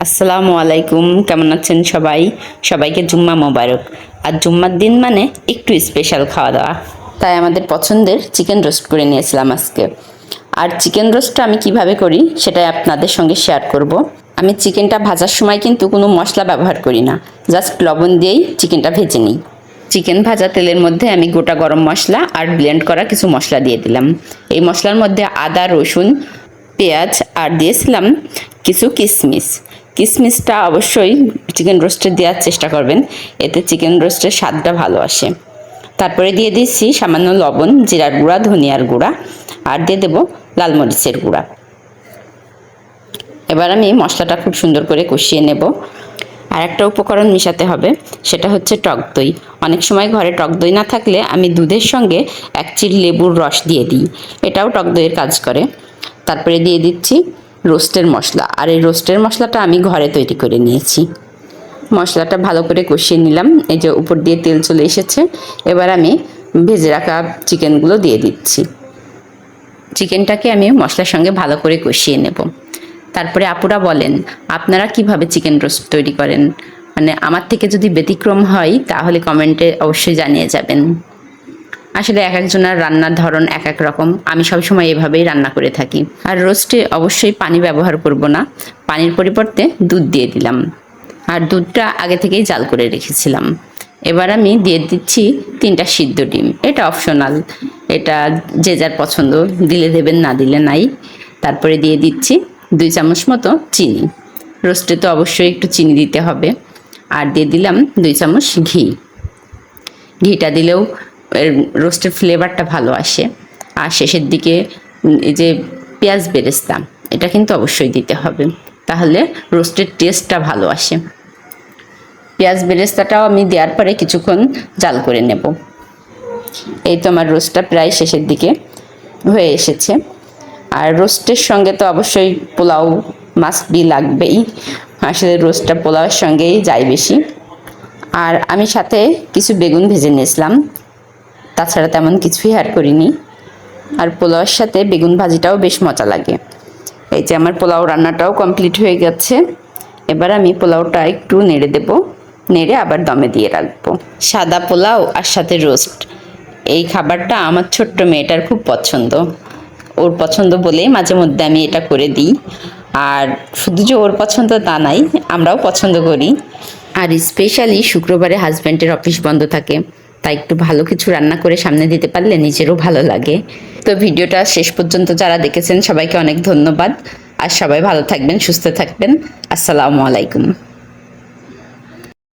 আসসালামু আলাইকুম, কেমন আছেন সবাই? সবাইকে জুম্মা মোবারক। আর জুম্মার দিন মানে একটু স্পেশাল খাওয়া দাওয়া, তাই আমাদের পছন্দের চিকেন রোস্ট করে নিয়েছিলাম আজকে। আর চিকেন রোস্টটা আমি কিভাবে করি সেটাই আপনাদের সঙ্গে শেয়ার করব। আমি চিকেনটা ভাজার সময় কিন্তু কোনো মশলা ব্যবহার করি না, জাস্ট লবণ দিয়েই চিকেনটা ভেজে নিই। চিকেন ভাজা তেলের মধ্যে আমি গোটা গরম মশলা আর ব্লেন্ড করা কিছু মশলা দিয়ে দিলাম। এই মশলার মধ্যে আদা, রসুন, পেঁয়াজ আর দিয়েছিলাম কিছু কিশমিশ। কিশমিশটা অবশ্যই চিকেন রোস্টে দেওয়ার চেষ্টা করবেন, এতে চিকেন রোস্টের স্বাদটা ভালো আসে। তারপরে দিয়ে দিচ্ছি সামান্য লবণ, জিরার গুঁড়া, ধনিয়ার গুঁড়া আর দিয়ে দেবো লাল মরিচের গুঁড়া। এবার আমি মশলাটা খুব সুন্দর করে কষিয়ে নেব। আর একটা উপকরণ মিশাতে হবে, সেটা হচ্ছে টক দই। অনেক সময় ঘরে টক দই না থাকলে আমি দুধের সঙ্গে এক চিল লেবুর রস দিয়ে দিই, এটাও টক দইয়ের কাজ করে। তারপরে দিয়ে দিচ্ছি রোস্টের মশলা, আর এই রোস্টের মশলাটা আমি ঘরে তৈরি করে নিয়েছি। মশলাটা ভালো করে কষিয়ে নিলাম, এই যে উপর দিয়ে তেল চলে এসেছে। এবার আমি ভেজে রাখা চিকেনগুলো দিয়ে দিচ্ছি। চিকেনটাকে আমি মশলার সঙ্গে ভালো করে কষিয়ে নেব। তারপরে আপুরা বলেন আপনারা কিভাবে চিকেন রোস্ট তৈরি করেন, মানে আমার থেকে যদি ব্যতিক্রম হয় তাহলে কমেন্টে অবশ্যই জানিয়ে যাবেন। আসলে এক একজনের রান্নার ধরন এক এক রকম, আমি সবসময় এভাবেই রান্না করে থাকি। আর রোস্টে অবশ্যই পানি ব্যবহার করব না, পানির পরিবর্তে দুধ দিয়ে দিলাম। আর দুধটা আগে থেকেই জাল করে রেখেছিলাম। এবার আমি দিয়ে দিচ্ছি 3টা সিদ্ধ ডিম, এটা অপশনাল, এটা যে যার পছন্দ, দিলে দেবেন না দিলে নাই। তারপরে দিয়ে দিচ্ছি 2 চামচ মতো চিনি, রোস্টে তো অবশ্যই একটু চিনি দিতে হবে। আর দিয়ে দিলাম 2 চামচ ঘি। ঘিটা দিলেও রোস্টের ফ্লেভারটা ভালো আসে। আর শেষের দিকে এই যে পেঁয়াজ বেরেস্তা, এটা কিন্তু অবশ্যই দিতে হবে, তাহলে রোস্টের টেস্টটা ভালো আসে। পেঁয়াজ বেরেস্তাটাও আমি দেওয়ার পরে কিছুক্ষণ জাল করে নেব। এই তো আমার রোস্টটা প্রায় শেষের দিকে হয়ে এসেছে। আর রোস্টের সঙ্গে তো অবশ্যই পোলাও মাস্ট বি লাগবেই, আসলে রোস্টটা পোলাওয়ের সঙ্গেই যায় বেশি। আর আমি সাথে কিছু বেগুন ভেজে নিয়েছিলাম, তাছাড়া তেমন কিছুই আর করিনি। আর পোলাওয়ের সাথে বেগুন ভাজিটাও বেশ মজা লাগে। এই যে আমার পোলাও রান্নাটাও কমপ্লিট হয়ে গেছে। এবার আমি পোলাওটা একটু নেড়ে দেব, নেড়ে আবার দমে দিয়ে রাখবো। সাদা পোলাও আর সাথে রোস্ট, এই খাবারটা আমার ছোট্ট মেয়েটার খুব পছন্দ। ওর পছন্দ বলেই মাঝে মধ্যে আমি এটা করে দিই। আর শুধু যে ওর পছন্দ তা নাই, আমরাও পছন্দ করি। আর স্পেশালি শুক্রবারে হাজব্যান্ডের অফিস বন্ধ থাকে, তাই একটু ভালো কিছু রান্না করে সামনে দিতে পারলে নিজেরও ভালো লাগে। তো ভিডিওটা শেষ পর্যন্ত যারা দেখেছেন সবাইকে অনেক ধন্যবাদ। আর সবাই ভালো থাকবেন, সুস্থ থাকবেন। আসসালামু আলাইকুম।